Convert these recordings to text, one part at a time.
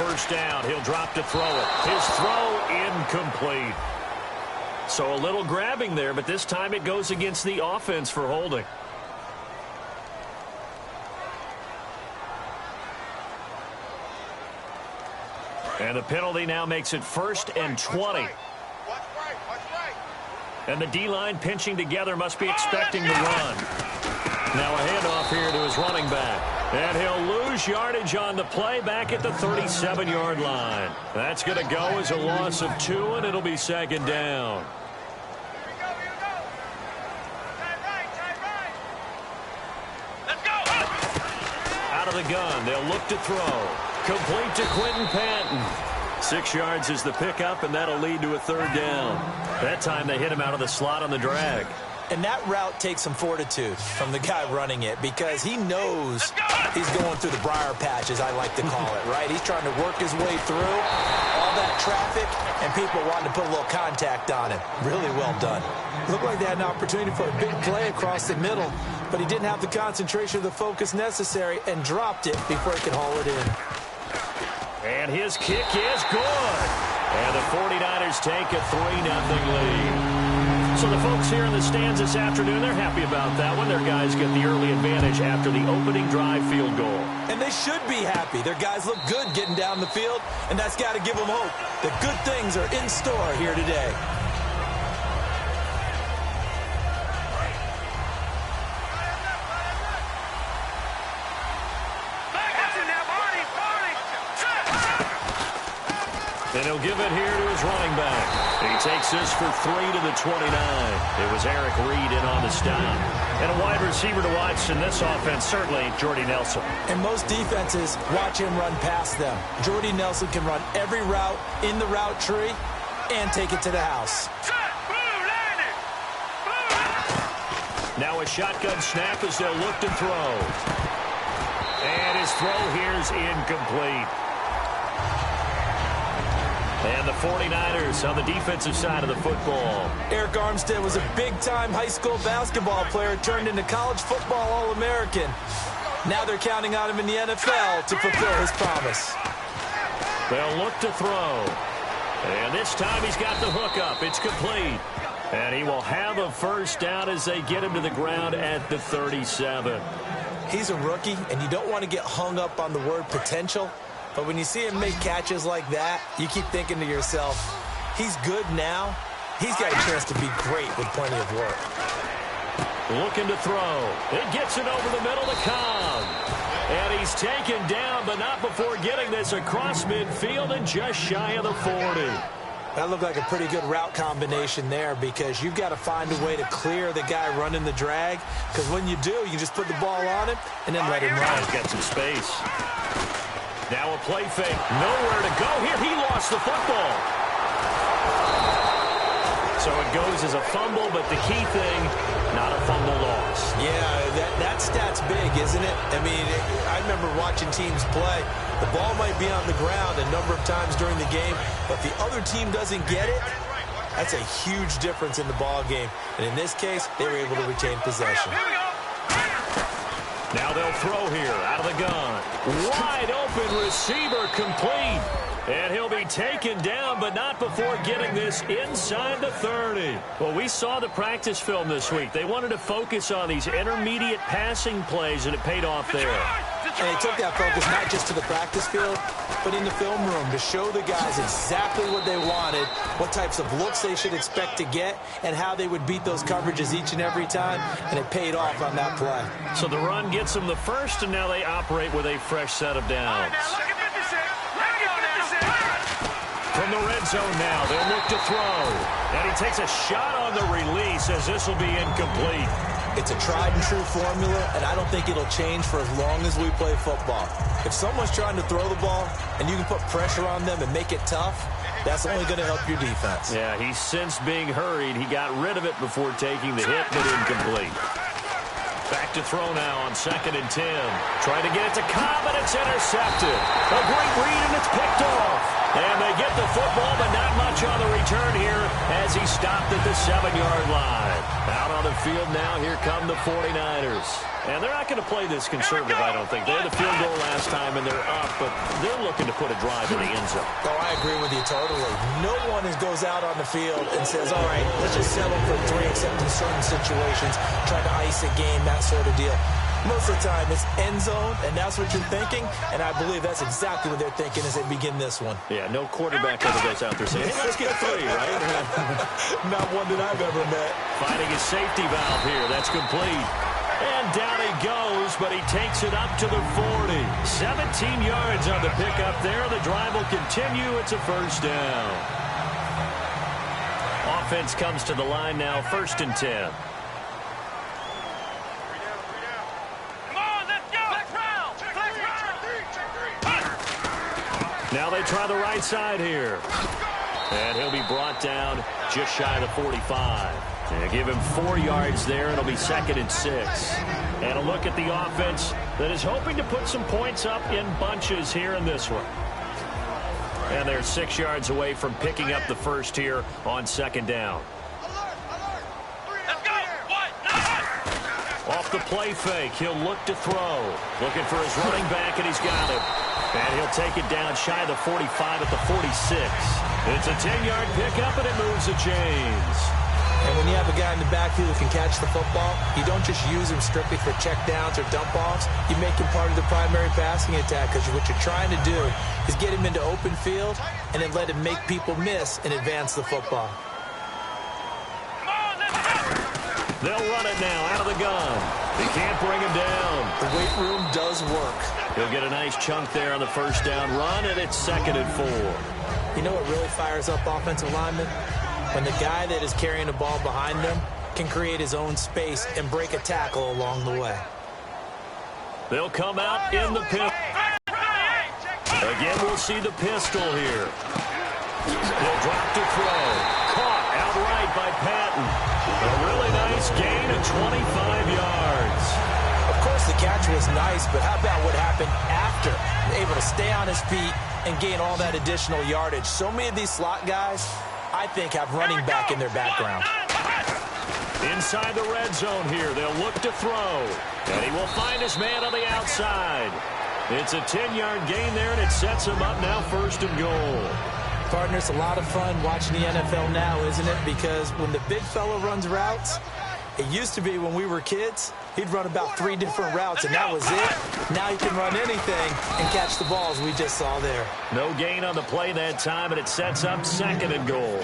first down. He'll drop to throw it. His throw incomplete. So a little grabbing there, but this time it goes against the offense for holding. And the penalty now makes it 1st and 20. And the D-line pinching together must be expecting to run. Now a handoff here to his running back. And he'll lose yardage on the play back at the 37-yard line. That's going to go as a loss of 2, and it'll be 2nd down. Out of the gun, they'll look to throw. Complete to Quentin Patton. 6 yards is the pickup, and that'll lead to a 3rd down. That time they hit him out of the slot on the drag. And that route takes some fortitude from the guy running it because he knows he's going through the briar patch, as I like to call it, right? He's trying to work his way through all that traffic and people wanting to put a little contact on him. Really well done. Looked like they had an opportunity for a big play across the middle, but he didn't have the concentration or the focus necessary and dropped it before he could haul it in. And his kick is good. And the 49ers take a 3-0 lead. So the folks here in the stands this afternoon, they're happy about that one. Their guys get the early advantage after the opening drive field goal. And they should be happy. Their guys look good getting down the field, and that's got to give them hope that good things are in store here today. And he'll give it here to his running back. He takes this for 3 to the 29. It was Eric Reed in on the stop. And a wide receiver to watch in this offense, certainly Jordy Nelson. And most defenses watch him run past them. Jordy Nelson can run every route in the route tree and take it to the house. Now a shotgun snap as they'll look to throw. And his throw here is incomplete. And the 49ers on the defensive side of the football. Eric Armstead was a big-time high school basketball player turned into college football All-American. Now they're counting on him in the NFL to fulfill his promise. They'll look to throw. And this time he's got the hook up. It's complete. And he will have a first down as they get him to the ground at the 37. He's a rookie, and you don't want to get hung up on the word potential. But when you see him make catches like that, you keep thinking to yourself, he's good now. He's got a chance to be great with plenty of work. Looking to throw. It gets it over the middle to Cobb. And he's taken down, but not before getting this across midfield and just shy of the 40. That looked like a pretty good route combination there because you've got to find a way to clear the guy running the drag. Because when you do, you just put the ball on him and then let him run. He's got some space. Now a play fake. Nowhere to go here. He lost the football. So it goes as a fumble, but the key thing, not a fumble loss. Yeah, that stat's big, isn't it? I mean, I remember watching teams play. The ball might be on the ground a number of times during the game, but the other team doesn't get it. That's a huge difference in the ball game. And in this case, they were able to retain possession. Now they'll throw here out of the gun. Wide open receiver complete. And he'll be taken down, but not before getting this inside the 30. Well, we saw the practice film this week. They wanted to focus on these intermediate passing plays, and it paid off there. And they took that focus not just to the practice field, but in the film room to show the guys exactly what they wanted, what types of looks they should expect to get, and how they would beat those coverages each and every time, and it paid off on that play. So the run gets them the first, and now they operate with a fresh set of downs. From the red zone now, they'll look to throw. And he takes a shot on the release as this will be incomplete. It's a tried-and-true formula, and I don't think it'll change for as long as we play football. If someone's trying to throw the ball and you can put pressure on them and make it tough, that's only going to help your defense. Yeah, he's since being hurried. He got rid of it before taking the hit, but incomplete. Back to throw now on 2nd and 10. Trying to get it to Cobb, and it's intercepted. A great read, and it's picked off. And they get the football, but not much on the return here as he stopped at the 7-yard line. Out on the field now, here come the 49ers. And they're not going to play this conservative, I don't think. They had the field goal last time, and they're up, but they're looking to put a drive in the end zone. Oh, I agree with you totally. No one goes out on the field and says, all right, let's just settle for 3, except in certain situations, trying to ice a game, that sort of deal. Most of the time, it's end zone, and that's what you're thinking, and I believe that's exactly what they're thinking as they begin this one. Yeah, no quarterback ever goes out there saying, hey, let's get 3, right? Not one that I've ever met. Finding his safety valve here. That's complete. And down he goes, but he takes it up to the 40. 17 yards on the pickup there. The drive will continue. It's a first down. Offense comes to the line now, 1st and 10. Now they try the right side here. And he'll be brought down just shy of the 45. And give him 4 yards there. It'll be 2nd and 6. And a look at the offense that is hoping to put some points up in bunches here in this one. And they're 6 yards away from picking up the first here on 2nd down. Off the play fake, he'll look to throw. Looking for his running back, and he's got it. And he'll take it down shy of the 45 at the 46. It's a 10-yard pickup, and it moves the chains. And when you have a guy in the backfield who can catch the football, you don't just use him strictly for checkdowns or dump-offs. You make him part of the primary passing attack, because what you're trying to do is get him into open field and then let him make people miss and advance the football. They'll run it now out of the gun. They can't bring him down. The weight room does work. He'll get a nice chunk there on the first down run, and it's 2nd and 4. You know what really fires up offensive linemen? When the guy that is carrying the ball behind them can create his own space and break a tackle along the way. They'll come out in the pistol. Again, we'll see the pistol here. He'll drop to throw. Caught outright by Patton. A really nice gain of 25 yards. Of course, the catch was nice, but how about what happened after? Able to stay on his feet and gain all that additional yardage. So many of these slot guys, I think, have running back in their background. Inside the red zone here, they'll look to throw. And he will find his man on the outside. It's a 10-yard gain there, and it sets him up now 1st and goal. Partner, it's a lot of fun watching the NFL now, isn't it? Because when the big fella runs routes, it used to be when we were kids, he'd run about 3 different routes, and that was it. Now he can run anything and catch the balls we just saw there. No gain on the play that time, and it sets up 2nd and goal.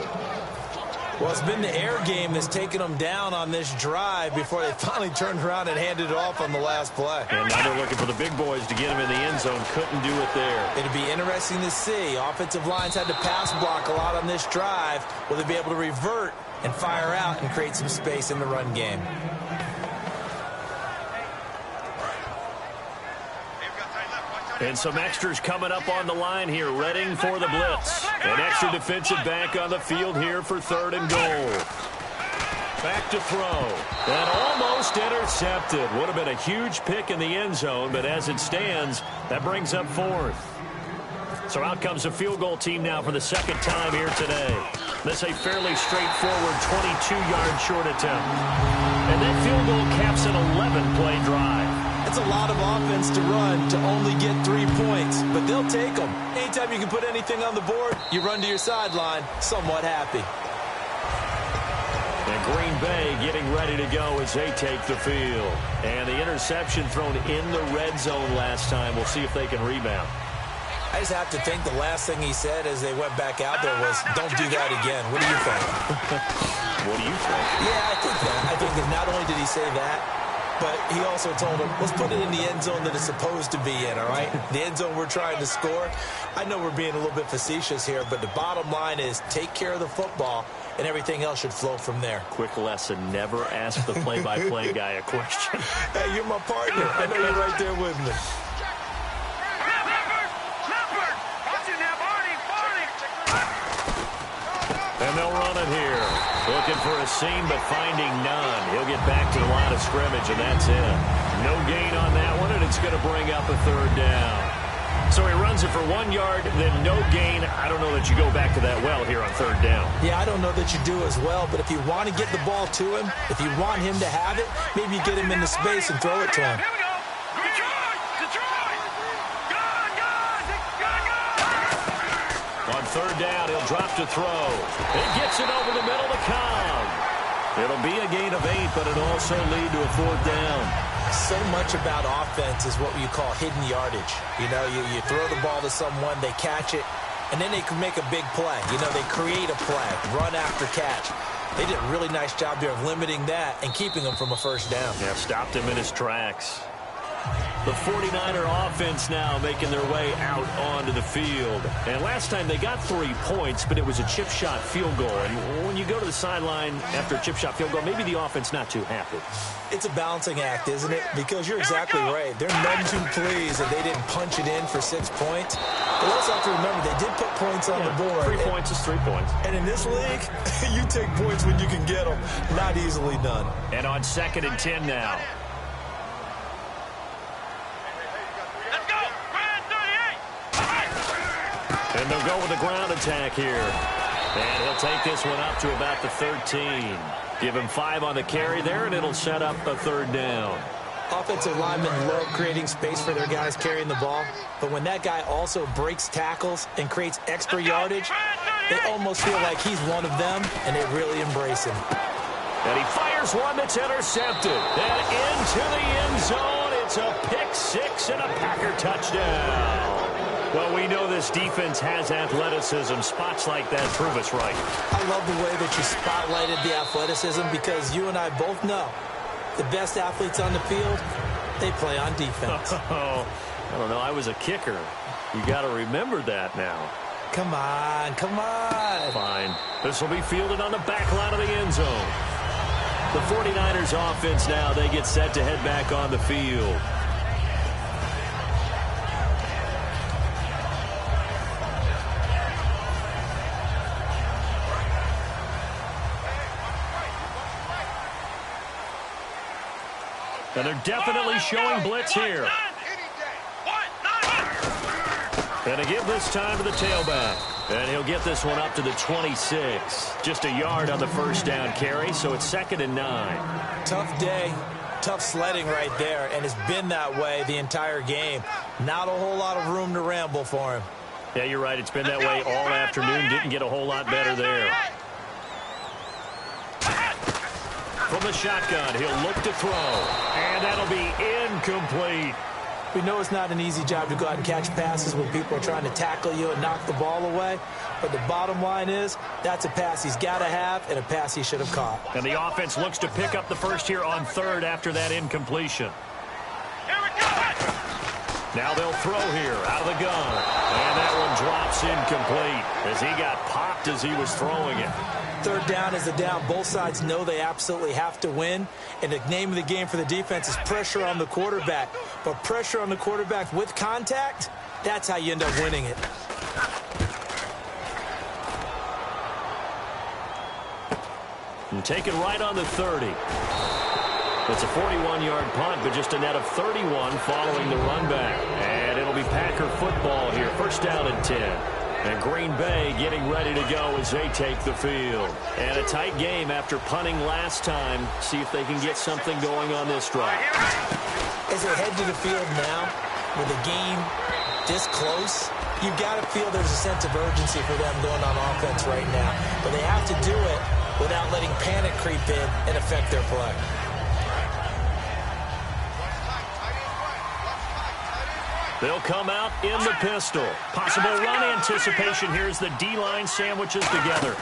Well, it's been the air game that's taken them down on this drive before they finally turned around and handed it off on the last play. And now they're looking for the big boys to get him in the end zone. Couldn't do it there. It'll be interesting to see. Offensive lines had to pass block a lot on this drive. Will they be able to revert and fire out and create some space in the run game? And some extras coming up on the line here, readying for the blitz. An extra defensive back on the field here for 3rd and goal. Back to throw. And almost intercepted. Would have been a huge pick in the end zone, but as it stands, that brings up 4th. So out comes the field goal team now for the 2nd time here today. This a fairly straightforward 22-yard short attempt. And that field goal caps an 11-play drive. It's a lot of offense to run to only get 3 points, but they'll take them. Anytime you can put anything on the board, you run to your sideline somewhat happy. And Green Bay getting ready to go as they take the field. And the interception thrown in the red zone last time. We'll see if they can rebound. I just have to think the last thing he said as they went back out there was, don't do that again. What do you think? What do you think? Yeah, I think that. I think that not only did he say that, but he also told him, let's put it in the end zone that it's supposed to be in, all right? The end zone we're trying to score. I know we're being a little bit facetious here, but the bottom line is take care of the football, and everything else should flow from there. Quick lesson, never ask the play-by-play guy a question. Hey, you're my partner. I know you're right there with me. And they'll run it here. Looking for a seam, but finding none. He'll get back to the line of scrimmage, and that's it. No gain on that one, and it's going to bring up a 3rd down. So he runs it for 1 yard, then no gain. I don't know that you go back to that well here on third down. Yeah, I don't know that you do as well, but if you want to get the ball to him, if you want him to have it, maybe you get him into space and throw it to him. Here we go. Detroit. On third down, he'll drop to throw. He gets it over the middle to Cobb. It'll be a gain of 8, but it'll also lead to a fourth down. So much about offense is what you call hidden yardage. You know, you throw the ball to someone, they catch it, and then they can make a big play. You know, they create a play, run after catch. They did a really nice job there of limiting that and keeping him from a first down. Yeah, stopped him in his tracks. The 49er offense now making their way out onto the field. And last time they got 3 points, but it was a chip shot field goal. And when you go to the sideline after a chip shot field goal, maybe the offense not too happy. It's a balancing act, isn't it? Because you're exactly right. They're none too pleased that they didn't punch it in for 6 points. But we also have to remember they did put points on the board. 3 points is 3 points. And in this league, you take points when you can get them. Not easily done. And on 2nd and 10 now. And they'll go with the ground attack here. And he'll take this one up to about the 13. Give him 5 on the carry there, and it'll set up a third down. Offensive linemen love creating space for their guys carrying the ball. But when that guy also breaks tackles and creates extra yardage, they almost feel like he's one of them, and they really embrace him. And he fires one that's intercepted. And into the end zone. It's a pick 6 and a Packer touchdown. Well, we know this defense has athleticism. Spots like that prove us right. I love the way that you spotlighted the athleticism because you and I both know the best athletes on the field, they play on defense. Oh, I don't know. I was a kicker. You got to remember that now. Come on, come on. Fine. This will be fielded on the back line of the end zone. The 49ers offense now, they get set to head back on the field. And they're definitely showing blitz here. And to give this time to the tailback. And he'll get this one up to the 26. Just a yard on the first down carry, so it's 2nd and 9. Tough day, tough sledding right there, and it's been that way the entire game. Not a whole lot of room to ramble for him. Yeah, you're right. It's been that way all afternoon. Didn't get a whole lot better there. From the shotgun, he'll look to throw. And that'll be incomplete. We know it's not an easy job to go out and catch passes when people are trying to tackle you and knock the ball away. But the bottom line is, that's a pass he's got to have and a pass he should have caught. And the offense looks to pick up the first here on third after that incompletion. Here we go. Now they'll throw here out of the gun. And that one drops incomplete as he got popped as he was throwing it. Third down is the down. Both sides know they absolutely have to win. And the name of the game for the defense is pressure on the quarterback. But pressure on the quarterback with contact, that's how you end up winning it. And taken right on the 30. It's a 41-yard punt, but just a net of 31 following the run back. And it'll be Packer football here. First down and 10. And Green Bay getting ready to go as they take the field. And a tight game after punting last time. See if they can get something going on this drive. As they head to the field now, with the game this close, you've got to feel there's a sense of urgency for them going on offense right now. But they have to do it without letting panic creep in and affect their play. They'll come out in the pistol. Possible run anticipation. Here's the D-line sandwiches together.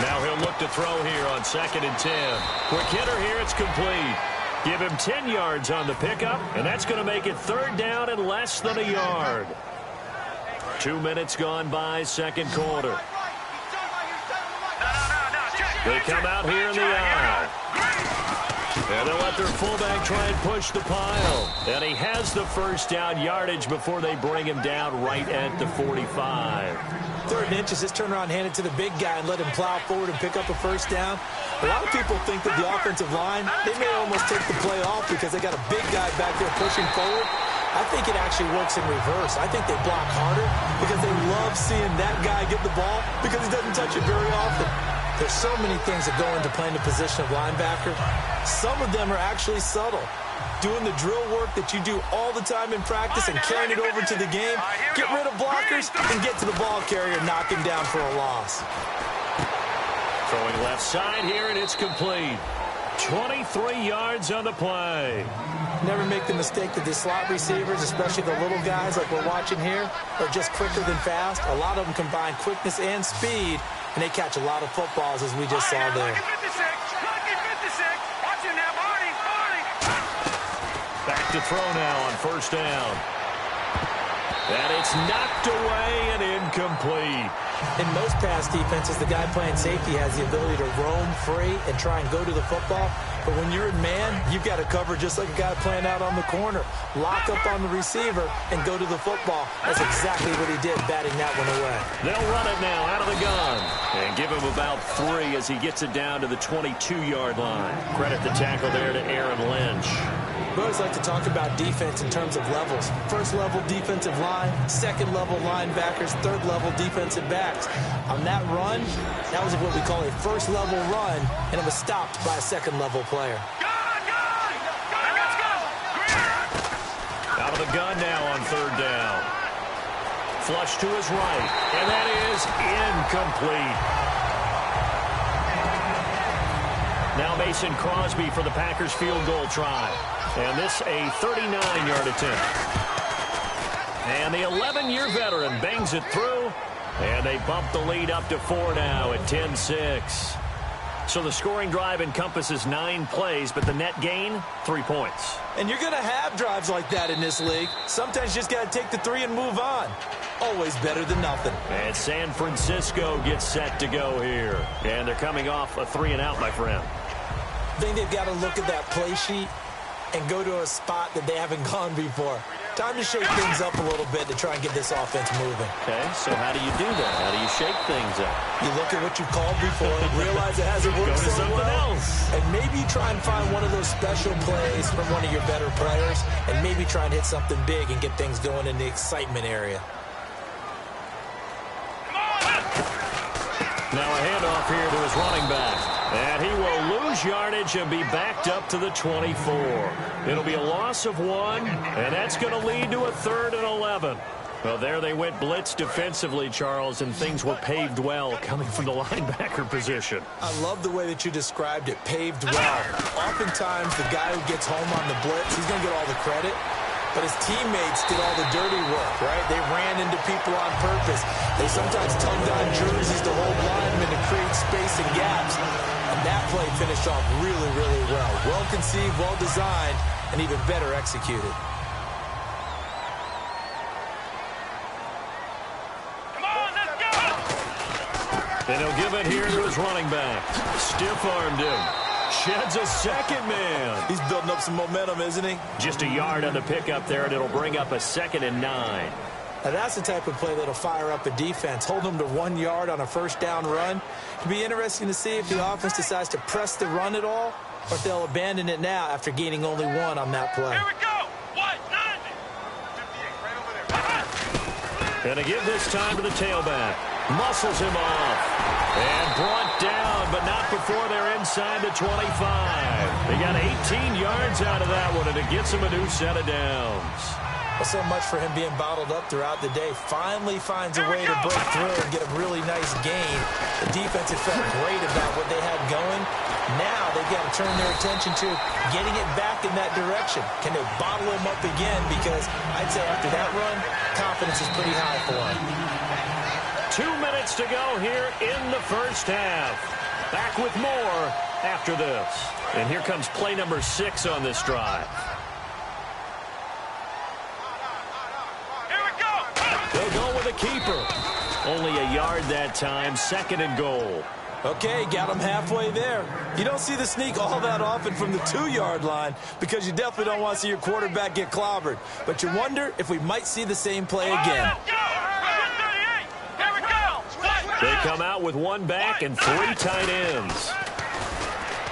Now he'll look to throw here on 2nd and 10. Quick hitter here, it's complete. Give him 10 yards on the pickup, and that's going to make it third down and less than a yard. 2 minutes gone by, second quarter. They come out here in the aisle. And they'll let their fullback try and push the pile. And he has the first down yardage before they bring him down right at the 45. 3rd and inches, just turn around, hand it to the big guy and let him plow forward and pick up a first down. A lot of people think that the offensive line, they may almost take the play off because they got a big guy back there pushing forward. I think it actually works in reverse. I think they block harder because they love seeing that guy get the ball because he doesn't touch it very often. There's so many things that go into playing the position of linebacker. Some of them are actually subtle. Doing the drill work that you do all the time in practice and carrying it over to the game. Get rid of blockers and get to the ball carrier, knock him down for a loss. Throwing left side here, and it's complete. 23 yards on the play. Never make the mistake that the slot receivers, especially the little guys like we're watching here, are just quicker than fast. A lot of them combine quickness and speed, and they catch a lot of footballs, as we just saw there. Back to throw now on first down. And it's knocked away and incomplete. In most pass defenses, the guy playing safety has the ability to roam free and try and go to the football. But when you're in man, you've got to cover just like a guy playing out on the corner. Lock up on the receiver and go to the football. That's exactly what he did, batting that one away. They'll run it now out of the gun. And give him about 3 as he gets it down to the 22-yard line. Credit the tackle there to Aaron Lynch. We always like to talk about defense in terms of levels. First-level defensive line, second-level linebackers, third-level defensive backs. On that run, that was what we call a first-level run, and it was stopped by a second-level player. Out of the gun now on third down. Flush to his right, and that is incomplete. Now Mason Crosby for the Packers field goal try. And this a 39-yard attempt. And the 11-year veteran bangs it through. And they bump the lead up to 4 now at 10-6. So the scoring drive encompasses 9 plays, but the net gain, 3 points. And you're going to have drives like that in this league. Sometimes you just got to take the 3 and move on. Always better than nothing. And San Francisco gets set to go here. And they're coming off a 3-and-out, my friend. I think they've got to look at that play sheet and go to a spot that they haven't gone before. Time to shake things up a little bit to try and get this offense moving. Okay, so how do you do that? How do you shake things up? You look at what you called before, realize it hasn't worked so well, and maybe try and find one of those special plays from one of your better players, and maybe try and hit something big and get things going in the excitement area. Now a handoff here to his running back. And he will lose yardage and be backed up to the 24. It'll be a loss of 1, and that's going to lead to a 3rd and 11. Well, there they went blitz defensively, Charles, and things were paved well coming from the linebacker position. I love the way that you described it, paved well. Oftentimes, the guy who gets home on the blitz, he's going to get all the credit. But his teammates did all the dirty work, right? They ran into people on purpose. They sometimes tugged on jerseys to hold linemen to create space and gaps. And that play finished off really, really well. Well-conceived, well-designed, and even better executed. Come on, let's go! And he'll give it here to his running back. Stiff-armed him. Sheds a second man. He's building up some momentum, isn't he? Just a yard on the pickup there, and it'll bring up a 2nd and 9. Now, that's the type of play that'll fire up a defense. Hold them to 1 yard on a first down run. It'll be interesting to see if the offense decides to press the run at all, or if they'll abandon it now after gaining only 1 on that play. Here we go! What? 90! And to give this time to the tailback. Muscles him off. And brought down, but not before they're inside the 25. They got 18 yards out of that one, and it gets them a new set of downs. Well, so much for him being bottled up throughout the day. Finally finds a way to break through and get a really nice gain. The defense had felt great about what they had going. Now they've got to turn their attention to getting it back in that direction. Can they bottle him up again? Because I'd say after that run, confidence is pretty high for him. 2 minutes to go here in the first half. Back with more after this. And here comes play number 6 on this drive. Here we go! They'll go with a keeper. Only a yard that time, 2nd and goal. Okay, got him halfway there. You don't see the sneak all that often from the 2-yard line because you definitely don't want to see your quarterback get clobbered. But you wonder if we might see the same play again. They come out with 1 back and 3 tight ends.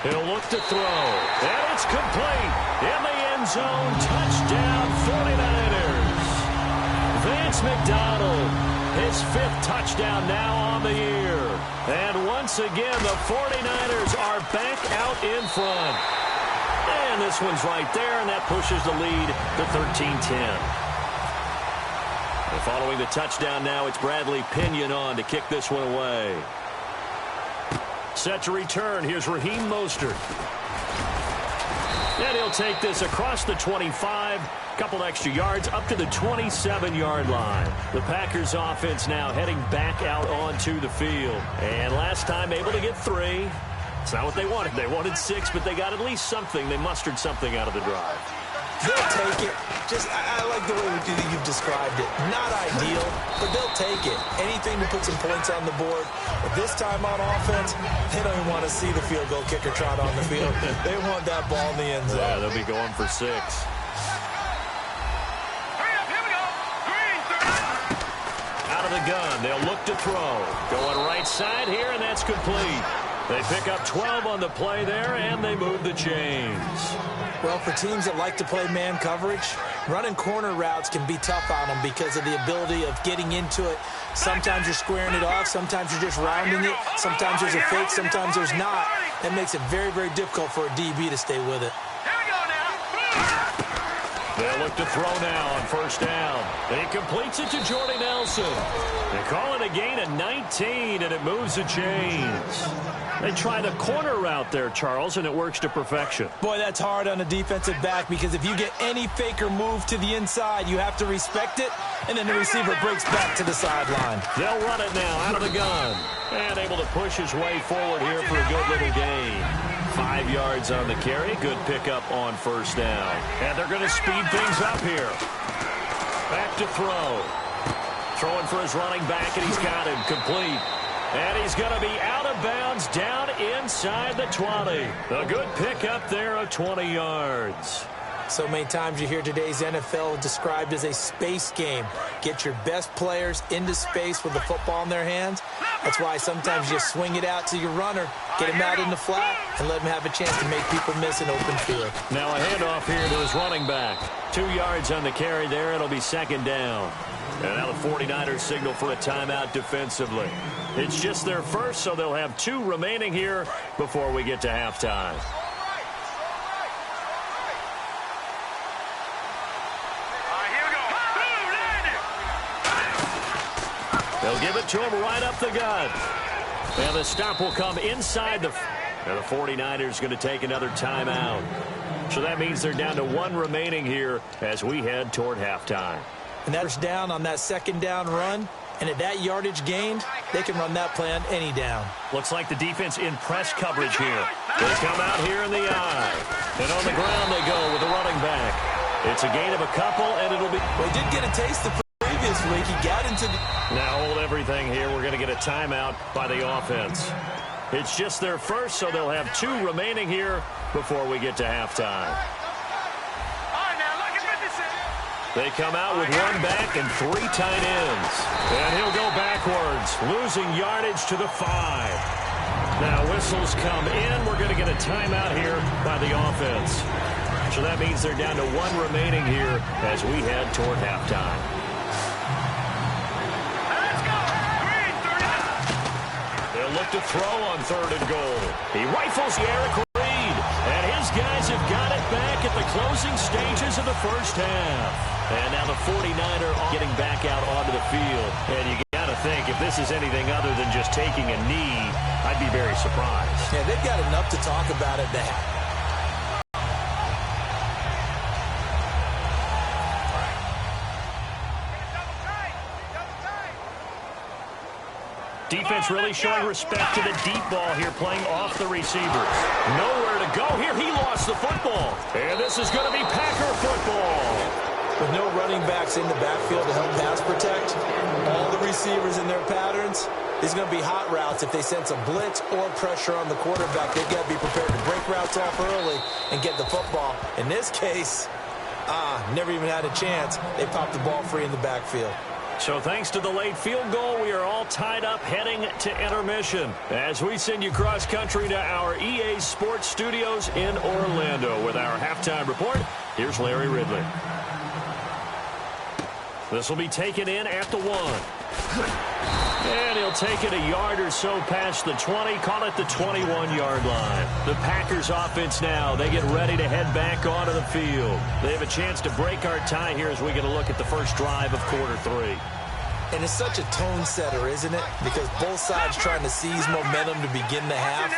He'll look to throw. And it's complete in the end end zone. Touchdown, 49ers. Vance McDonald, his 5th touchdown now on the year. And once again, the 49ers are back out in front. And this one's right there, and that pushes the lead to 13-10. And following the touchdown now, it's Bradley Pinion on to kick this one away. Set to return. Here's Raheem Mostert. And he'll take this across the 25. Couple extra yards up to the 27-yard line. The Packers offense now heading back out onto the field. And last time able to get 3. It's not what they wanted. They wanted 6, but they got at least something. They mustered something out of the drive. They'll take it. I like the way you've described it. Not ideal, but they'll take it. Anything to put some points on the board. But this time on offense, they don't even want to see the field goal kicker trot on the field. They want that ball in the end zone. Yeah, they'll be going for 6. Out of the gun, they'll look to throw. Going right side here, and that's complete. They pick up 12 on the play there, and they move the chains. Well, for teams that like to play man coverage, running corner routes can be tough on them because of the ability of getting into it. Sometimes you're squaring it off. Sometimes you're just rounding it. Sometimes there's a fake. Sometimes there's not. That makes it very, very difficult for a DB to stay with it. They'll look to throw now on first down. He completes it to Jordy Nelson. They call it a gain of 19, and it moves the chains. They try the corner route there, Charles, and it works to perfection. Boy, that's hard on a defensive back because if you get any fake or move to the inside, you have to respect it, and then the receiver breaks back to the sideline. They'll run it now out of the gun. And able to push his way forward here for a good little gain. 5 yards on the carry. Good pickup on first down. And they're going to speed things up here. Back to throw. Throwing for his running back, and he's got him complete. And he's going to be out of bounds down inside the 20. A good pickup there of 20 yards. So many times you hear today's NFL described as a space game. Get your best players into space with the football in their hands. That's why sometimes you just swing it out to your runner, get him out in the flat, and let him have a chance to make people miss an open field. Now a handoff here to his running back. 2 yards on the carry there. It'll be second down. And now the 49ers signal for a timeout defensively. It's just their first, so they'll have 2 remaining here before we get to halftime. They'll give it to him right up the gut. And the stop will come inside the... And the 49ers going to take another timeout. So that means they're down to 1 remaining here as we head toward halftime. And that's down on that second down run. And at that yardage gained, they can run that play on any down. Looks like the defense in press coverage here. They come out here in the eye. And on the ground they go with the running back. It's a gain of a couple, and it'll be... Well, he did get a taste the previous week. He got into the... Now hold everything here. We're going to get a timeout by the offense. It's just their first, so they'll have 2 remaining here before we get to halftime. They come out with 1 back and 3 tight ends. And he'll go backwards, losing yardage to the 5. Now whistles come in. We're going to get a timeout here by the offense. So that means they're down to 1 remaining here as we head toward halftime. They'll look to throw on 3rd and goal. He rifles Eric Reed. And his guys have got it back at the closing stages of the first half. And now the 49er getting back out onto the field. And you got to think, if this is anything other than just taking a knee, I'd be very surprised. Yeah, they've got enough to talk about it. Defense really showing respect to the deep ball here, playing off the receivers. Nowhere to go here. He lost the football. And this is going to be Packer football. With no running backs in the backfield to help pass protect, all the receivers in their patterns, these are going to be hot routes. If they sense a blitz or pressure on the quarterback, they've got to be prepared to break routes off early and get the football. In this case, never even had a chance. They popped the ball free in the backfield. So thanks to the late field goal, we are all tied up heading to intermission. As we send you cross-country to our EA Sports Studios in Orlando with our halftime report, here's Larry Ridley. This will be taken in at the 1. And he'll take it a yard or so past the 20, call it the 21-yard line. The Packers offense now, they get ready to head back onto the field. They have a chance to break our tie here as we get a look at the first drive of quarter 3. And it's such a tone setter, isn't it? Because both sides trying to seize momentum to begin the half.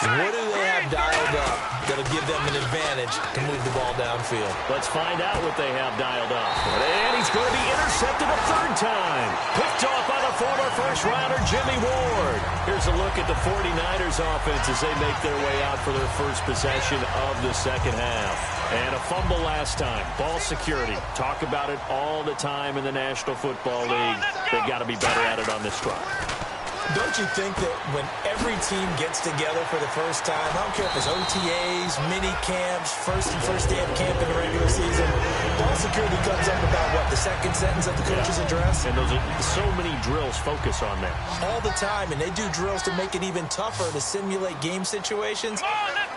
What do they have dialed up that'll give them an advantage to move the ball downfield? Let's find out what they have dialed up. And he's going to be intercepted a third time. Picked off by the former first-rounder Jimmy Ward. Here's a look at the 49ers offense as they make their way out for their first possession of the second half. And a fumble last time. Ball security. Talk about it all the time in the National Football League. They've got to be better at it on this drive. Don't you think that when every team gets together for the first time, I don't care if it's OTAs, mini camps, first day of camp in the regular season, ball security comes up about what, the second sentence of the coach's address? And those are so many drills focus on that. All the time, and they do drills to make it even tougher to simulate game situations.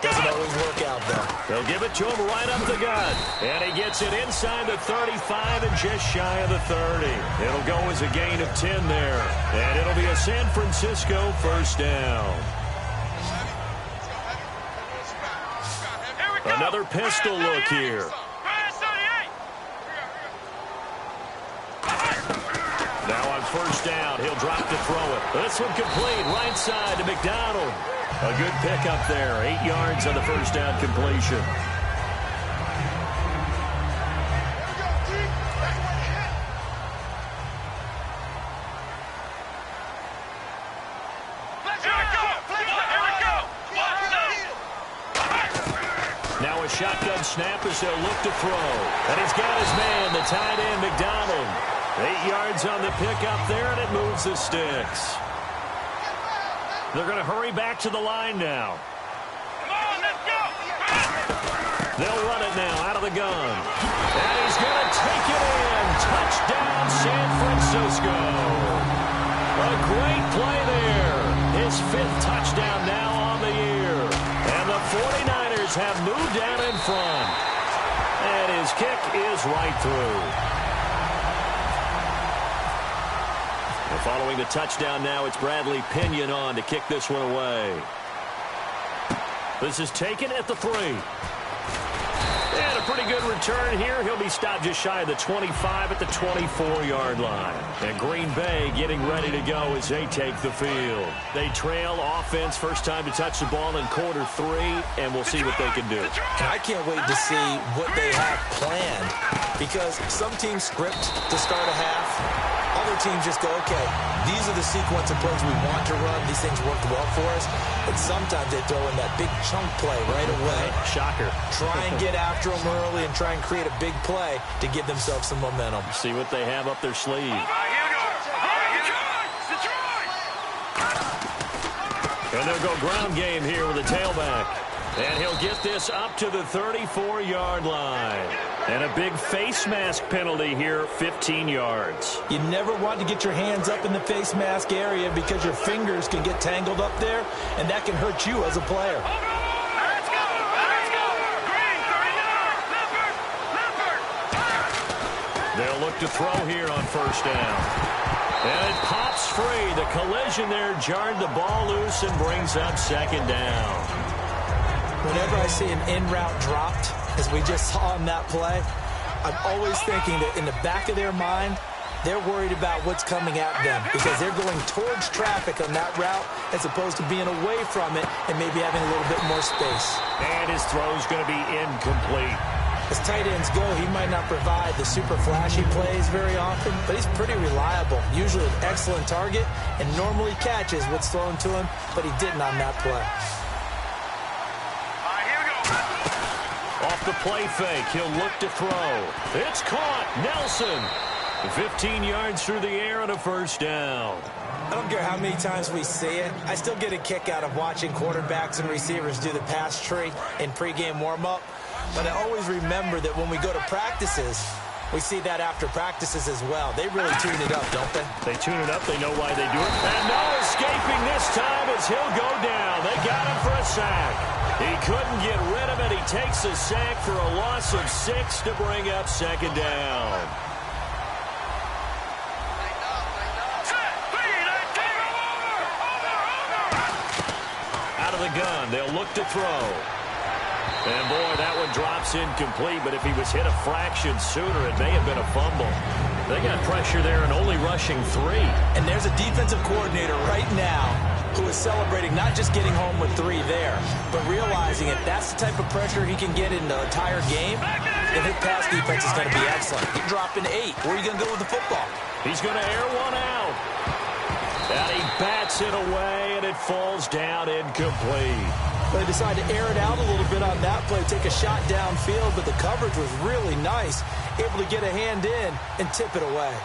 Doesn't always work out, though. They'll give it to him right up the gut. And he gets it inside the 35 and just shy of the 30. It'll go as a gain of 10 there. And it'll be a San Francisco first down. Another pistol look here. Now on first down, he'll drop to throw it. This one complete, right side to McDonald. A good pickup there, 8 yards on the first down completion. Now a shotgun snap as they'll look to throw. And he's got his man, the tight end, McDonald. 8 yards on the pickup there, and it moves the sticks. They're going to hurry back to the line now. Come on, let's go! They'll run it now out of the gun. And he's going to take it in. Touchdown, San Francisco. A great play there. His 5th touchdown now on the year. And the 49ers have moved down in front. And his kick is right through. Following the touchdown now, it's Bradley Pinion on to kick this one away. This is taken at the 3. And a pretty good return here. He'll be stopped just shy of the 25 at the 24-yard line. And Green Bay getting ready to go as they take the field. They trail offense, first time to touch the ball in quarter 3, and we'll see what they can do. And I can't wait to see what they have planned, because some teams script to start a half. Other teams just go, okay, these are the sequence of plays we want to run. These things work well for us. But sometimes they throw in that big chunk play right away. Shocker. Try and get after them early and try and create a big play to give themselves some momentum. See what they have up their sleeve. And they'll go ground game here with a tailback. And he'll get this up to the 34-yard line. And a big face mask penalty here, 15 yards. You never want to get your hands up in the face mask area because your fingers can get tangled up there, and that can hurt you as a player. Let's go! Let's go! Green, 39! Leopard! They'll look to throw here on first down. And it pops free. The collision there jarred the ball loose and brings up second down. Whenever I see an in-route dropped, as we just saw in that play, I'm always thinking that in the back of their mind, they're worried about what's coming at them because they're going towards traffic on that route as opposed to being away from it and maybe having a little bit more space. And his throw's going to be incomplete. As tight ends go, he might not provide the super flashy plays very often, but he's pretty reliable, usually an excellent target, and normally catches what's thrown to him, but he didn't on that play. Off the play fake, he'll look to throw. It's caught. Nelson. 15 yards through the air and a first down. I don't care how many times we see it. I still get a kick out of watching quarterbacks and receivers do the pass tree in pregame warm-up. But I always remember that when we go to practices, We see that after practices as well. They really tune it up, don't they? They tune it up. They know why they do it. And no escaping this time as he'll go down. They got him for a sack. He couldn't get rid of it. He takes a sack for a loss of 6 to bring up second down. Out of the gun. They'll look to throw. And, boy, that one drops incomplete, but if he was hit a fraction sooner, it may have been a fumble. They got pressure there and only rushing 3. And there's a defensive coordinator right now who is celebrating not just getting home with 3 there, but realizing if that's the type of pressure he can get in the entire game, then his pass defense is going to be excellent. You're dropping 8. Where are you going to go with the football? He's going to air one out. And he bats it away, and it falls down incomplete. They decided to air it out a little bit on that play, take a shot downfield, but the coverage was really nice, able to get a hand in and tip it away.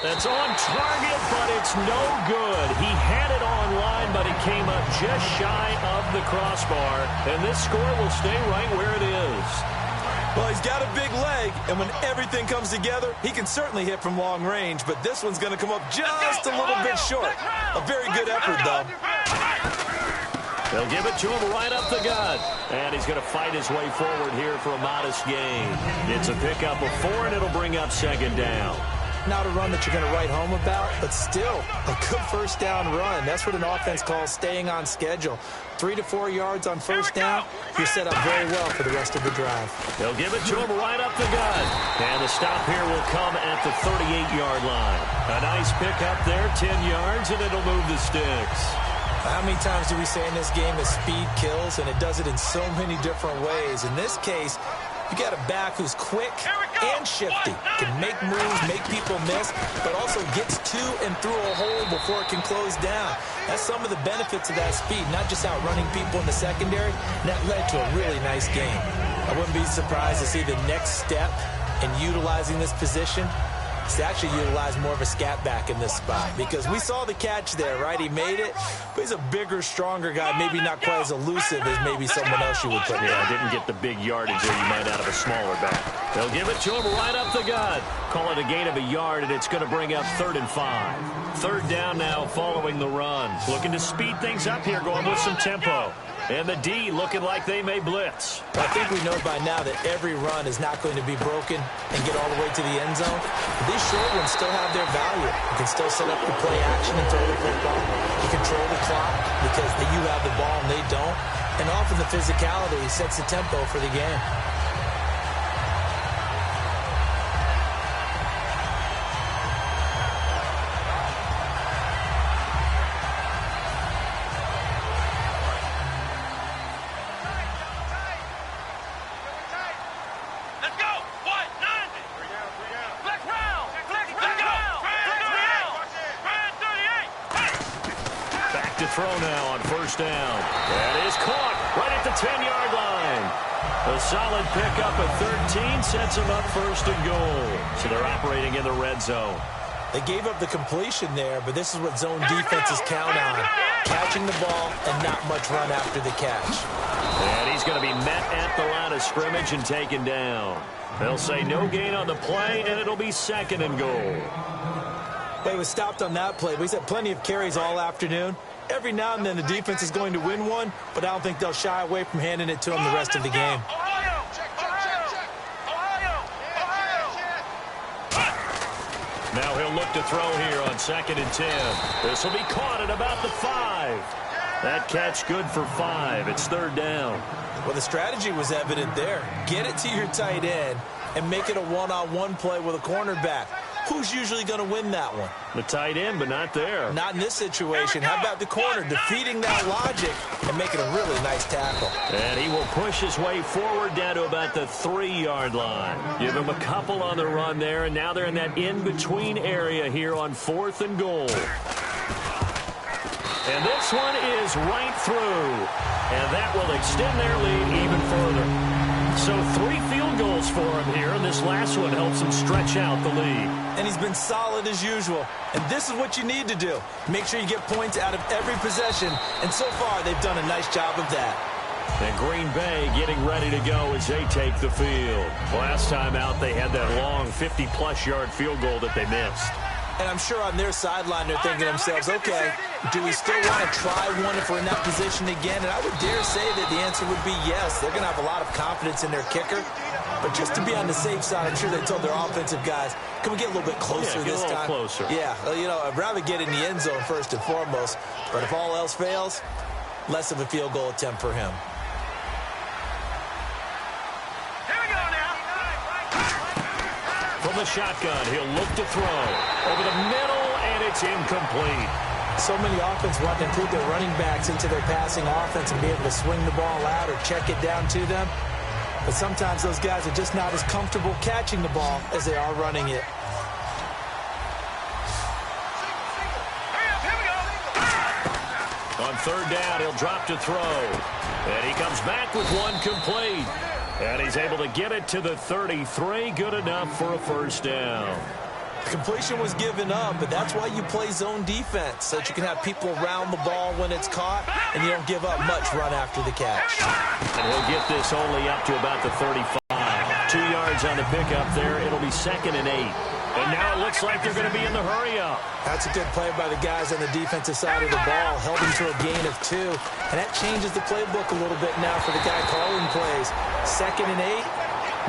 That's on target, but it's no good. He had it online, but it came up just shy of the crossbar, and this score will stay right where it is. Well, he's got a big leg, and when everything comes together, he can certainly hit from long range, but this one's going to come up just a little bit short. A very good effort, though. They'll give it to him right up the gut, and he's going to fight his way forward here for a modest gain. It's a pickup of 4, and it'll bring up second down. Not a run that you're going to write home about, but still a good first down run. That's what an offense calls staying on schedule. 3 to 4 yards on first down, you're set up very well for the rest of the drive. They'll give it to him right up the gut. And the stop here will come at the 38-yard line. A nice pickup there, 10 yards, and it'll move the sticks. How many times do we say in this game that speed kills, and it does it in so many different ways? In this case, you got a back who's quick and shifty, can make moves, make people miss, but also gets to and through a hole before it can close down. That's some of the benefits of that speed, not just outrunning people in the secondary. That led to a really nice game. I wouldn't be surprised to see the next step in utilizing this position is to actually utilize more of a scat back in this spot, because we saw the catch there, right? He made it, but he's a bigger, stronger guy, maybe not quite as elusive as maybe someone else you would put in. Yeah, didn't get the big yardage there you might out of a smaller back. They'll give it to him right up the gut. Call it a gain of a yard, and it's going to bring up 3rd and 5. Third down now following the run. Looking to speed things up here, going with some tempo. And the D looking like they may blitz. I think we know by now that every run is not going to be broken and get all the way to the end zone. But these short ones still have their value. You can still set up the play action and throw the football. You control the clock because you have the ball and they don't. And often the physicality sets the tempo for the game. Throw now on first down. That is caught right at the 10-yard line. A solid pickup at 13 sets them up 1st and goal. So they're operating in the red zone. They gave up the completion there, but this is what zone defenses count on. Catching the ball and not much run after the catch. And he's going to be met at the line of scrimmage and taken down. They'll say no gain on the play, and it'll be 2nd and goal. Well, he was stopped on that play, but he's had plenty of carries all afternoon. Every now and then the defense is going to win one, but I don't think they'll shy away from handing it to him the rest of the game. Now he'll look to throw here on 2nd and 10. This will be caught at about the 5. That catch good for 5. It's 3rd down. Well, the strategy was evident there. Get it to your tight end and make it a one-on-one play with a cornerback. Who's usually going to win that one? The tight end, but not there. Not in this situation. How about the corner defeating that logic and making a really nice tackle? And he will push his way forward down to about the 3-yard line. Give him a couple on the run there, and now they're in that in-between area here on 4th and goal. And this one is right through. And that will extend their lead even further. So 3 field goals for him here, and this last one helps him stretch out the lead. And he's been solid as usual. And this is what you need to do. Make sure you get points out of every possession. And so far, they've done a nice job of that. And Green Bay getting ready to go as they take the field. Last time out, they had that long 50-plus yard field goal that they missed. And I'm sure on their sideline, they're thinking to themselves, okay, do we still want to try one if we're in that position again? And I would dare say that the answer would be yes. They're going to have a lot of confidence in their kicker. But just to be on the safe side, I'm sure they told their offensive guys, can we get a little bit closer this time? Closer. Yeah, you know, I'd rather get in the end zone first and foremost. But if all else fails, less of a field goal attempt for him. From the shotgun, he'll look to throw. Over the middle, and it's incomplete. So many offense want to include their running backs into their passing offense and be able to swing the ball out or check it down to them. But sometimes those guys are just not as comfortable catching the ball as they are running it. On 3rd down, he'll drop to throw. And he comes back with one complete. And he's able to get it to the 33. Good enough for a first down. Completion was given up, but that's why you play zone defense, so that you can have people around the ball when it's caught, and you don't give up much run after the catch. And he'll get this only up to about the 35. 2 yards on the pickup there. It'll be 2nd and 8. And now it looks like they're going to be in the hurry-up. That's a good play by the guys on the defensive side of the ball. Held him to a gain of 2. And that changes the playbook a little bit now for the guy calling plays. 2nd and 8.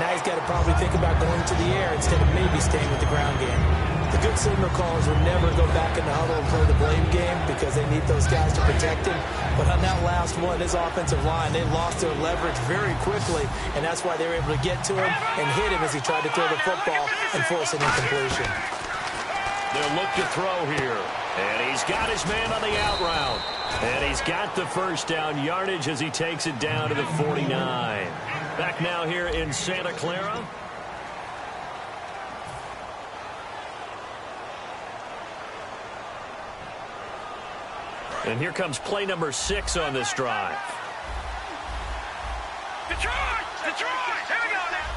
Now he's got to probably think about going to the air instead of maybe staying with the ground game. The good signal callers will never go back in the huddle and play the blame game because they need those guys to protect him. But on that last one, his offensive line, they lost their leverage very quickly, and that's why they were able to get to him and hit him as he tried to throw the football and force an incompletion. They'll look to throw here. And he's got his man on the out route. And he's got the first down yardage as he takes it down to the 49. Back now here in Santa Clara. And here comes play number 6 on this drive. Detroit! Detroit! Here we go now!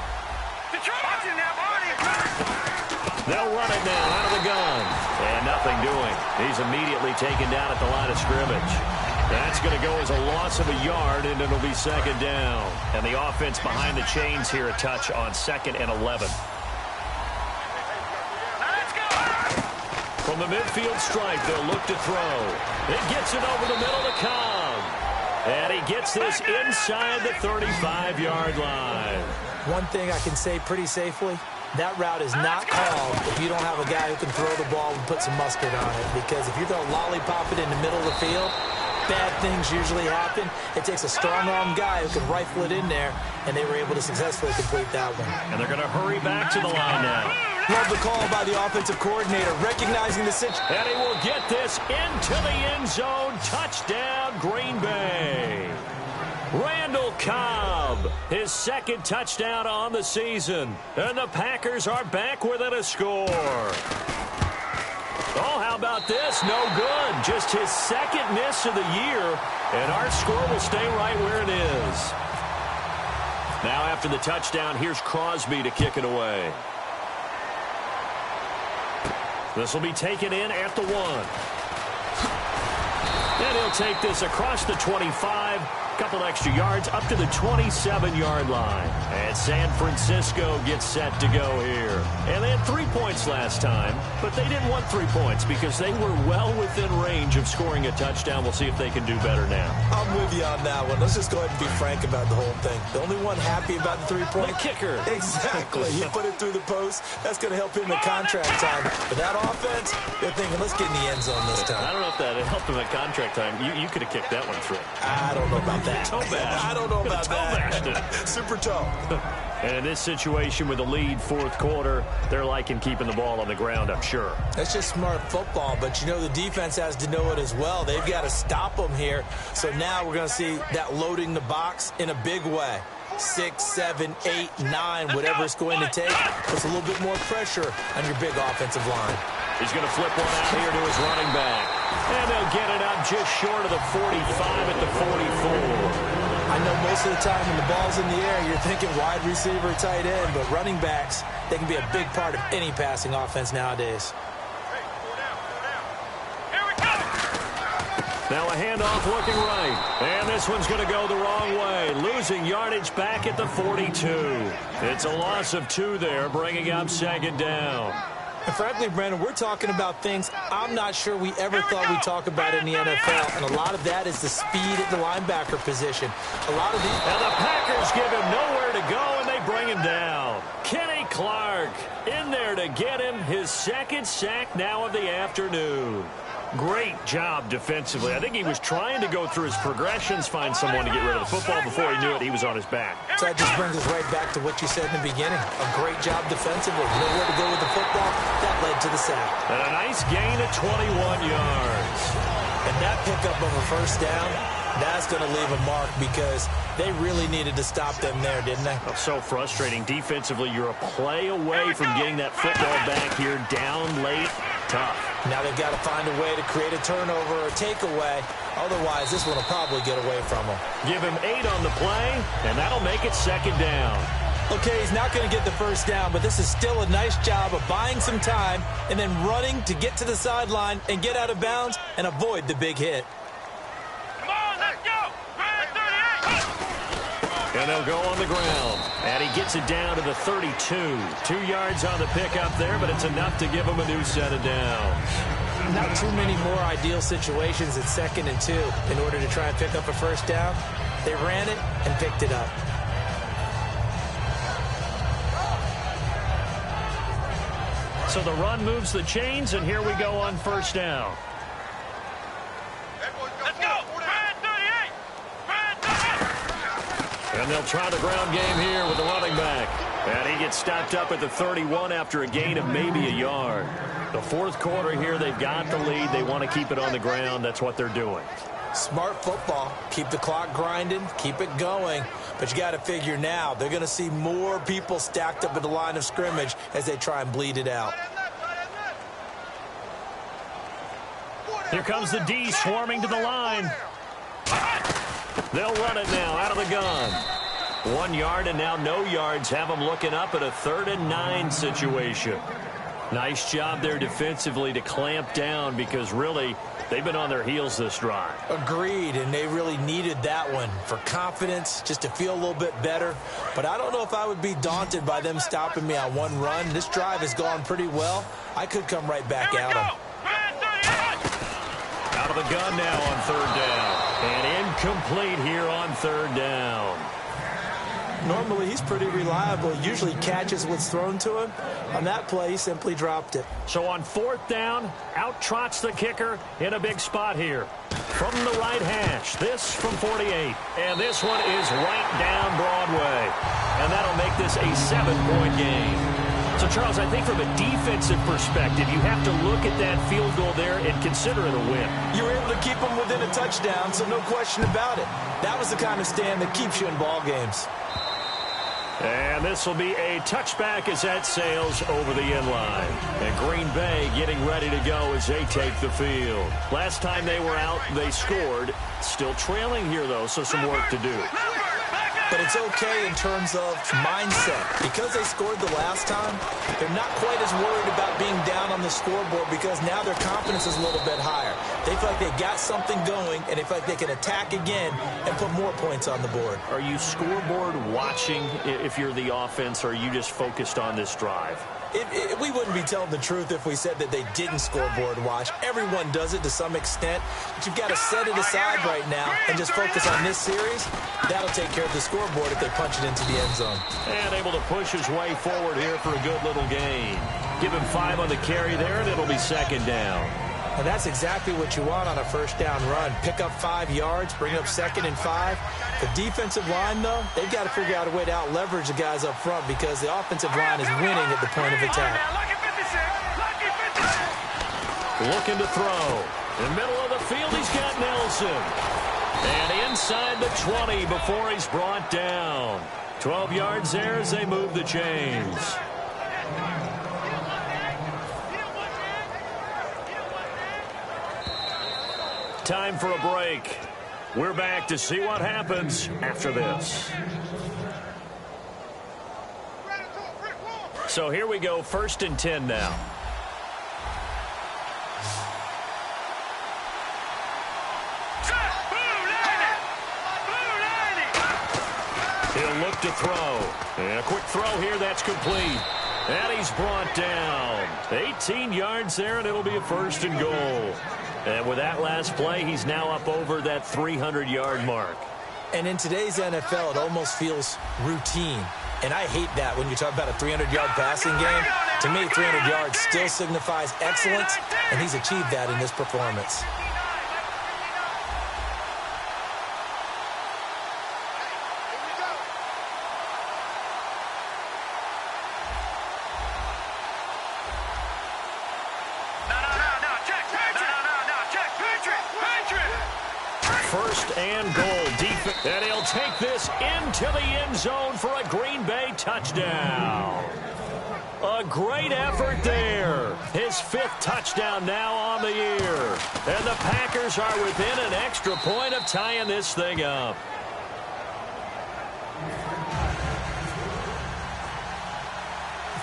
Detroit! Watch it now, Barney! They'll run it now out of the gun. And nothing doing. He's immediately taken down at the line of scrimmage. That's going to go as a loss of a yard, and it'll be 2nd down. And the offense behind the chains here a touch on 2nd and 11. Let's go! From the midfield stripe, they'll look to throw. It gets it over the middle to Cobb. And he gets this inside the 35-yard line. One thing I can say pretty safely, that route is not called if you don't have a guy who can throw the ball and put some mustard on it. Because if you're going to lollipop it in the middle of the field, bad things usually happen. It takes a strong-arm guy who can rifle it in there, and they were able to successfully complete that one. And they're going to hurry back to the line now. Love the call by the offensive coordinator, recognizing the situation. And he will get this into the end zone. Touchdown, Green Bay. Randall Cobb, his 2nd touchdown on the season. And the Packers are back within a score. Oh, how about this? No good. Just his 2nd miss of the year. And our score will stay right where it is. Now after the touchdown, here's Crosby to kick it away. This will be taken in at the 1. And he'll take this across the 25. Couple extra yards up to the 27-yard line. And San Francisco gets set to go here. And they had 3 points last time, but they didn't want 3 points because they were well within range of scoring a touchdown. We'll see if they can do better now. I'm with you on that one. Let's just go ahead and be frank about the whole thing. The only one happy about the 3-point? The kicker. Exactly. He put it through the post. That's going to help him in contract time. But that offense, they're thinking, let's get in the end zone this time. I don't know if that helped him at contract time. You could have kicked that one through. I don't know about that. I don't know about that. Super toe. And in this situation with a lead 4th quarter, they're liking keeping the ball on the ground, I'm sure. That's just smart football, but you know the defense has to know it as well. They've got to stop them here. So now we're going to see that loading the box in a big way. 6, 7, 8, 9, whatever it's going to take, puts a little bit more pressure on your big offensive line. He's going to flip one out here to his running back. And they'll get it up just short of the 45 at the 44. I know most of the time when the ball's in the air, you're thinking wide receiver, tight end, but running backs, they can be a big part of any passing offense nowadays. Now a handoff looking right. And this one's going to go the wrong way. Losing yardage back at the 42. It's a loss of 2 there, bringing up second down. And frankly, Brandon, we're talking about things I'm not sure we ever thought we'd talk about in the NFL. And a lot of that is the speed at the linebacker position. A lot of these... And the Packers give him nowhere to go, and they bring him down. Kenny Clark in there to get him his second sack now of the afternoon. Great job defensively. I think he was trying to go through his progressions, find someone to get rid of the football. Before he knew it, he was on his back. So that just brings us right back to what you said in the beginning. A great job defensively. Nowhere to go with the football. That led to the sack. And a nice gain of 21 yards. And that pickup of a first down, that's going to leave a mark because they really needed to stop them there, didn't they? Oh, so frustrating. Defensively, you're a play away from getting that football back here down late. Tough. Now they've got to find a way to create a turnover or a takeaway. Otherwise, this one will probably get away from them. Give him 8 on the play, and that'll make it second down. Okay, he's not going to get the first down, but this is still a nice job of buying some time and then running to get to the sideline and get out of bounds and avoid the big hit. Come on, let's go. And they'll go on the ground. And he gets it down to the 32. 2 yards on the pickup there, but it's enough to give him a new set of downs. Not too many more ideal situations at 2nd and 2 in order to try and pick up a first down. They ran it and picked it up. So the run moves the chains, and here we go on first down. Let's go. And they'll try the ground game here with the running back. And he gets stopped up at the 31 after a gain of maybe a yard. The 4th quarter here, they've got the lead. They want to keep it on the ground. That's what they're doing. Smart football. Keep the clock grinding. Keep it going. But you got to figure now they're going to see more people stacked up at the line of scrimmage as they try and bleed it out. Here comes the D swarming to the line. They'll run it now out of the gun. 1 yard and now no yards. Have them looking up at a 3rd and 9 situation. Nice job there defensively to clamp down because really they've been on their heels this drive. Agreed, and they really needed that one for confidence, just to feel a little bit better. But I don't know if I would be daunted by them stopping me on one run. This drive has gone pretty well. I could come right back at them. Out of the gun now on 3rd down. And incomplete here on 3rd down. Normally, he's pretty reliable. He usually catches what's thrown to him. On that play, he simply dropped it. So on 4th down, out trots the kicker in a big spot here. From the right hash, this from 48. And this one is right down Broadway. And that'll make this a 7-point game. So, Charles, I think from a defensive perspective, you have to look at that field goal there and consider it a win. You were able to keep them within a touchdown, so no question about it. That was the kind of stand that keeps you in ball games. And this will be a touchback as that sails over the end line. And Green Bay getting ready to go as they take the field. Last time they were out, they scored. Still trailing here, though, so some work to do. But it's okay in terms of mindset. Because they scored the last time, they're not quite as worried about being down on the scoreboard because now their confidence is a little bit higher. They feel like they got something going, and they feel like they can attack again and put more points on the board. Are you scoreboard watching if you're the offense, or are you just focused on this drive? We wouldn't be telling the truth if we said that they didn't scoreboard watch. Everyone does it to some extent, but you've got to set it aside right now and just focus on this series. That'll take care of the scoreboard if they punch it into the end zone. And able to push his way forward here for a good little gain. Give him 5 on the carry there, and it'll be 2nd down. And that's exactly what you want on a first down run. Pick up 5 yards, bring up 2nd and 5. The defensive line, though, they've got to figure out a way to out-leverage the guys up front because the offensive line is winning at the point of attack. Looking to throw. In the middle of the field, he's got Nelson. And inside the 20 before he's brought down. 12 yards there as they move the chains. time for a break. We're back to see what happens after this. So here we go, 1st and 10 now. He'll look to throw. And a quick throw here, that's complete. And he's brought down. 18 yards there, and it'll be a 1st and goal. And with that last play, he's now up over that 300-yard mark. And in today's NFL, it almost feels routine. And I hate that when you talk about a 300-yard passing game. To me, 300 yards still signifies excellence, and he's achieved that in this performance. First and goal. Defense. And he'll take this into the end zone for a Green Bay touchdown. A great effort there. His 5th touchdown now on the year. And the Packers are within an extra point of tying this thing up.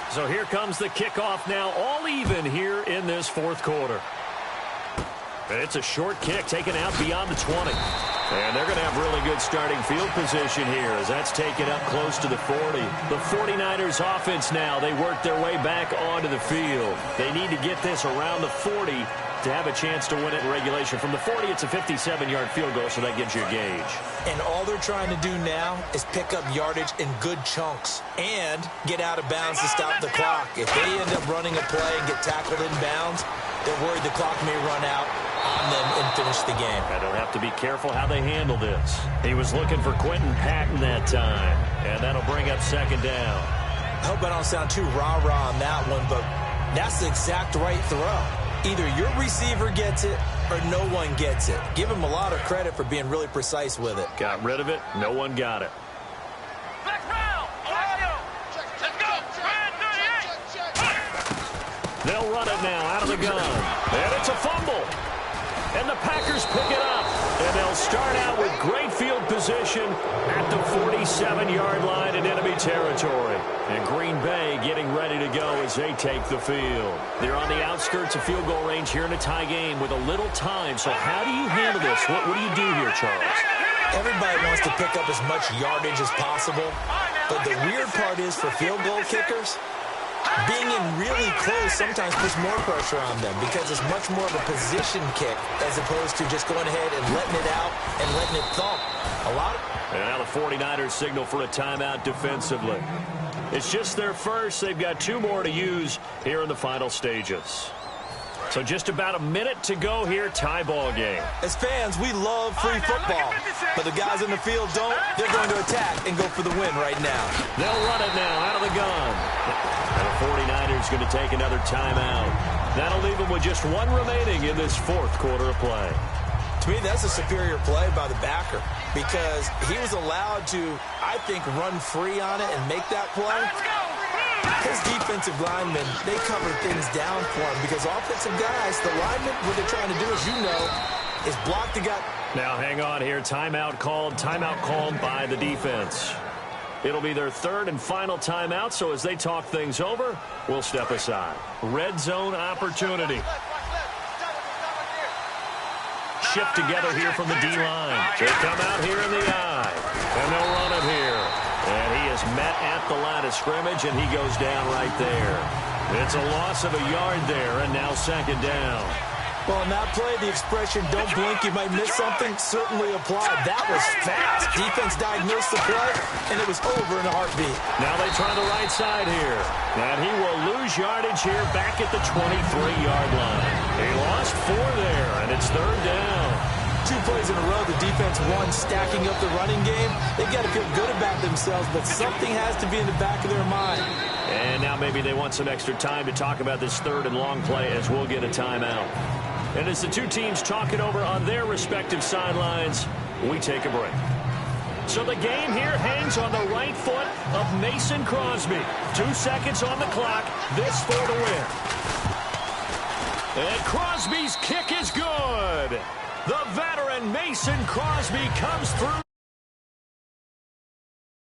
So here comes the kickoff now, all even here in this 4th quarter. And it's a short kick taken out beyond the 20. And they're going to have really good starting field position here as that's taken up close to the 40. The 49ers offense now, they work their way back onto the field. They need to get this around the 40 to have a chance to win it in regulation. From the 40, it's a 57-yard field goal, so that gives you a gauge. And all they're trying to do now is pick up yardage in good chunks and get out of bounds to stop the clock. If they end up running a play and get tackled in bounds, they're worried the clock may run out on them and finish the game. And they'll have to be careful how they handle this. He was looking for Quentin Patton that time, and that'll bring up 2nd down. I hope I don't sound too rah-rah on that one, but that's the exact right throw. Either your receiver gets it or no one gets it. Give him a lot of credit for being really precise with it. Got rid of it. No one got it. They'll run it now out of the gun. And it's a fumble. And the Packers pick it up. And they'll start out with great field position at the 47-yard line in enemy territory. And Green Bay getting ready to go as they take the field. They're on the outskirts of field goal range here in a tie game with a little time. So how do you handle this? What do you do here, Charles? Everybody wants to pick up as much yardage as possible. But the weird part is for field goal kickers, being in really close sometimes puts more pressure on them because it's much more of a position kick as opposed to just going ahead and letting it out and letting it thump. And now the 49ers signal for a timeout defensively. It's just their first. They've got 2 more to use here in the final stages. So just about a minute to go here, tie ball game. As fans, we love free football, but the guys in the field don't. They're going to attack and go for the win right now. They'll run it now out of the gun. And the 49ers going to take another timeout. That'll leave them with just 1 remaining in this 4th quarter of play. To me, that's a superior play by the backer because he was allowed to, I think, run free on it and make that play. His defensive linemen, they cover things down for him because offensive guys, the linemen, what they're trying to do, as you know, is block the guy. Now hang on here. Timeout called by the defense. It'll be their 3rd and final timeout, so as they talk things over, we'll step aside. Red zone opportunity. Shift together here from the D-line. They come out here in the eye, and they'll run it here. And he is met at the line of scrimmage, and he goes down right there. It's a loss of a yard there, and now 2nd down. Well, in that play, the expression, don't blink, you might miss something, certainly applied. That was fast. Defense diagnosed the play, and it was over in a heartbeat. Now they try the right side here. And he will lose yardage here back at the 23-yard line. He lost 4 there, and it's 3rd down. 2 plays in a row, the defense won, stacking up the running game. They've got to feel good about themselves, but something has to be in the back of their mind. And now maybe they want some extra time to talk about this 3rd and long play as we'll get a timeout. And as the 2 teams talk it over on their respective sidelines, we take a break. So the game here hangs on the right foot of Mason Crosby. 2 seconds on the clock, this for the win. And Crosby's kick is good. The and Mason Crosby comes through.